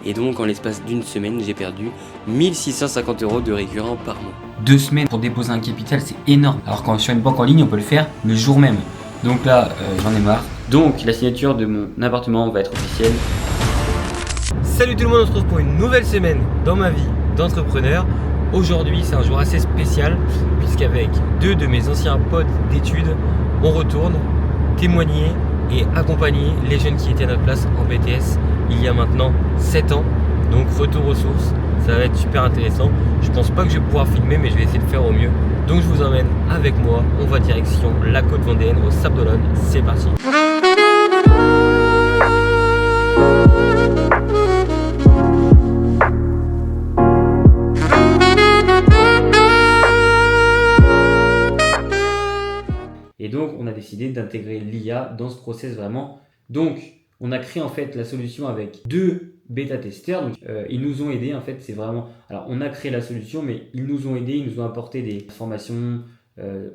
Et donc en l'espace d'une semaine, j'ai perdu 1650 € de récurrent par mois. 2 semaines pour déposer un capital, c'est énorme. Alors quand sur une banque en ligne, on peut le faire le jour même. Donc là, j'en ai marre. Donc la signature de mon appartement va être officielle. Salut tout le monde, on se retrouve pour une nouvelle semaine dans ma vie d'entrepreneur. Aujourd'hui, c'est un jour assez spécial puisqu'avec 2 de mes anciens potes d'études, on retourne témoigner et accompagner les jeunes qui étaient à notre place en BTS il y a maintenant 7 ans. Donc retour aux sources, ça va être super intéressant. Je pense pas que je vais pouvoir filmer, mais je vais essayer de faire au mieux. Donc je vous emmène avec moi, on va direction la côte vendéenne au Sable d'Olonne. C'est parti. Et donc, on a décidé d'intégrer l'IA dans ce process vraiment. Donc, on a créé en fait la solution avec 2 bêta-testeurs. Donc, ils nous ont aidés en fait. C'est vraiment. Alors, on a créé la solution, mais ils nous ont aidés, ils nous ont apporté des informations.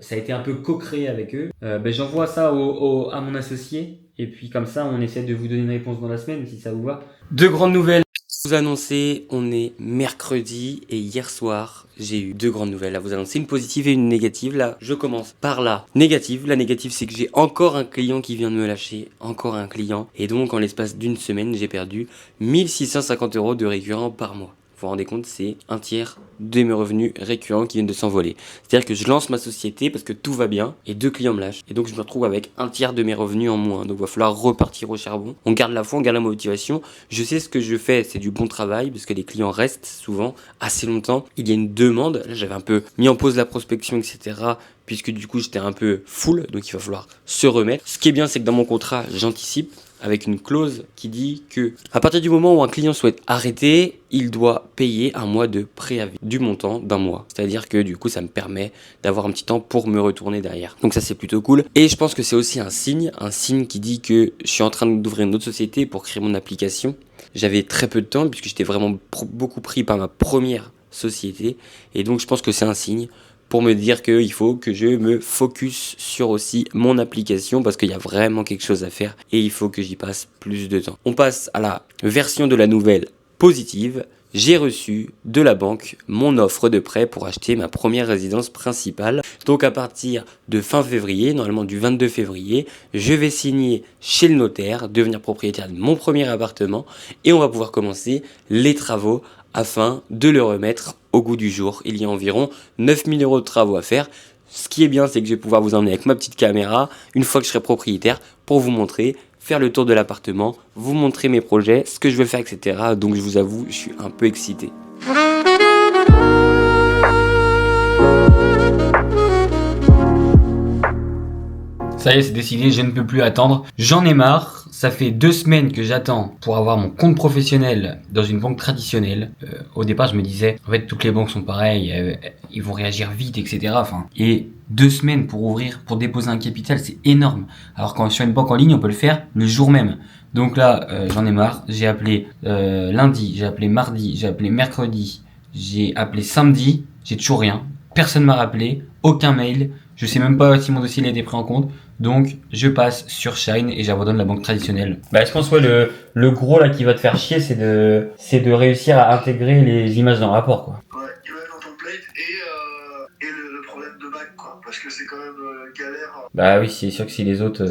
Ça a été un peu co-créé avec eux. J'envoie ça à mon associé. Et puis, comme ça, on essaie de vous donner une réponse dans la semaine si ça vous va. 2 grandes nouvelles. Vous annoncer, on est mercredi et hier soir, j'ai eu 2 grandes nouvelles à vous annoncer, une positive et une négative. Là, je commence par la négative. La négative, c'est que j'ai encore un client qui vient de me lâcher, encore un client. Et donc, en l'espace d'une semaine, j'ai perdu 1650 € de récurrent par mois. Vous vous rendez compte, c'est un tiers de mes revenus récurrents qui viennent de s'envoler. C'est-à-dire que je lance ma société parce que tout va bien et 2 clients me lâchent. Et donc je me retrouve avec un tiers de mes revenus en moins. Donc il va falloir repartir au charbon. On garde la foi, on garde la motivation. Je sais ce que je fais, c'est du bon travail parce que les clients restent souvent assez longtemps. Il y a une demande. Là, j'avais un peu mis en pause la prospection, etc. Puisque du coup j'étais un peu full. Donc il va falloir se remettre. Ce qui est bien, c'est que dans mon contrat, j'anticipe avec une clause qui dit que à partir du moment où un client souhaite arrêter, il doit payer un mois de préavis du montant d'un mois. C'est-à-dire que du coup, ça me permet d'avoir un petit temps pour me retourner derrière. Donc ça, c'est plutôt cool. Et je pense que c'est aussi un signe qui dit que je suis en train d'ouvrir une autre société pour créer mon application. J'avais très peu de temps puisque j'étais vraiment beaucoup pris par ma première société. Et donc, je pense que c'est un signe pour me dire qu'il faut que je me focus sur aussi mon application parce qu'il y a vraiment quelque chose à faire et il faut que j'y passe plus de temps. On passe à la version de la nouvelle positive. J'ai reçu de la banque mon offre de prêt pour acheter ma première résidence principale. Donc à partir de fin février, normalement du 22 février, je vais signer chez le notaire, devenir propriétaire de mon premier appartement et on va pouvoir commencer les travaux afin de le remettre au goût du jour. Il y a environ 9000 € de travaux à faire. Ce qui est bien, c'est que je vais pouvoir vous emmener avec ma petite caméra une fois que je serai propriétaire pour vous montrer, faire le tour de l'appartement, vous montrer mes projets, ce que je veux faire, etc. Donc je vous avoue, je suis un peu excité. Ça y est, c'est décidé, je ne peux plus attendre. J'en ai marre. Ça fait 2 semaines que j'attends pour avoir mon compte professionnel dans une banque traditionnelle. Au départ, je me disais, en fait, toutes les banques sont pareilles, ils vont réagir vite, etc. Et 2 semaines pour déposer un capital, c'est énorme. Alors quand sur une banque en ligne, on peut le faire le jour même. Donc là, j'en ai marre. J'ai appelé lundi, j'ai appelé mardi, j'ai appelé mercredi, j'ai appelé samedi, j'ai toujours rien. Personne m'a rappelé, aucun mail. Je sais même pas si mon dossier a été pris en compte. Donc, je passe sur Shine et j'abandonne la banque traditionnelle. Je pense que le gros là qui va te faire chier, c'est de réussir à intégrer les images dans le rapport, quoi. Ouais, image en template et le problème de bac, quoi. Parce que c'est quand même galère. Bah oui, c'est sûr que si les autres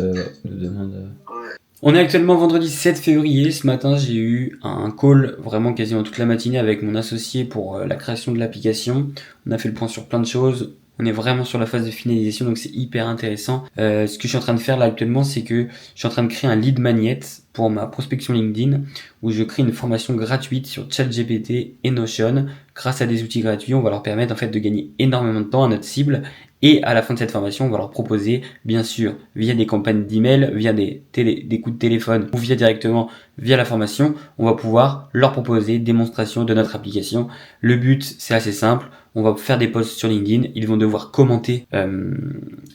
nous demandent. Ouais. On est actuellement vendredi 7 février. Ce matin, j'ai eu un call vraiment quasiment toute la matinée avec mon associé pour la création de l'application. On a fait le point sur plein de choses. On est vraiment sur la phase de finalisation, donc c'est hyper intéressant. Ce que je suis en train de faire là actuellement, c'est que je suis en train de créer un lead magnet pour ma prospection LinkedIn, où je crée une formation gratuite sur ChatGPT et Notion. Grâce à des outils gratuits, on va leur permettre en fait de gagner énormément de temps à notre cible. Et à la fin de cette formation, on va leur proposer, bien sûr, via des campagnes d'email, via des coups de téléphone ou directement via la formation, on va pouvoir leur proposer des démonstrations de notre application. Le but, c'est assez simple. On va faire des posts sur LinkedIn. Ils vont devoir commenter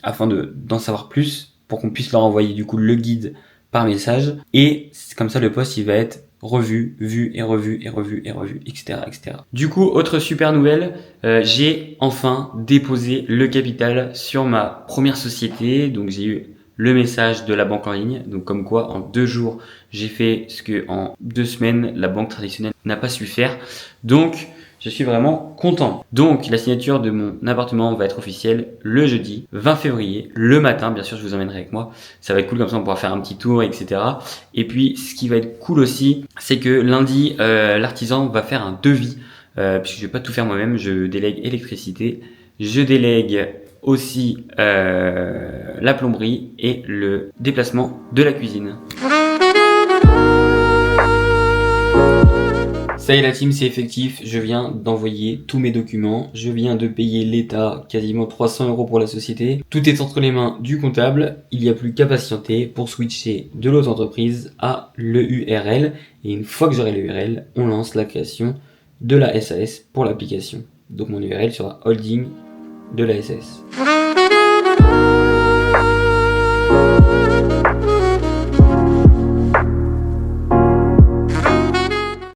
afin d'en savoir plus pour qu'on puisse leur envoyer du coup le guide par message. Et comme ça, le post, il va être revu, vu et revu et revu et revu, etc., etc. Du coup, autre super nouvelle, j'ai enfin déposé le capital sur ma première société. Donc j'ai eu le message de la banque en ligne. Donc comme quoi en 2 jours j'ai fait ce que en 2 semaines la banque traditionnelle n'a pas su faire. Donc je suis vraiment content. Donc la signature de mon appartement va être officielle le jeudi 20 février, le matin. Bien sûr je vous emmènerai avec moi. Ça va être cool, comme ça on pourra faire un petit tour, etc. Et puis ce qui va être cool aussi, c'est que lundi l'artisan va faire un devis. Puisque je vais pas tout faire moi-même, je délègue électricité, je délègue aussi la plomberie et le déplacement de la cuisine. Ça y est la team, c'est effectif, je viens d'envoyer tous mes documents, je viens de payer l'État quasiment 300 € pour la société. Tout est entre les mains du comptable, il n'y a plus qu'à patienter pour switcher de l'autre entreprise à l'URL. Et une fois que j'aurai l'URL, on lance la création de la SAS pour l'application. Donc mon URL sera holding de la SAS.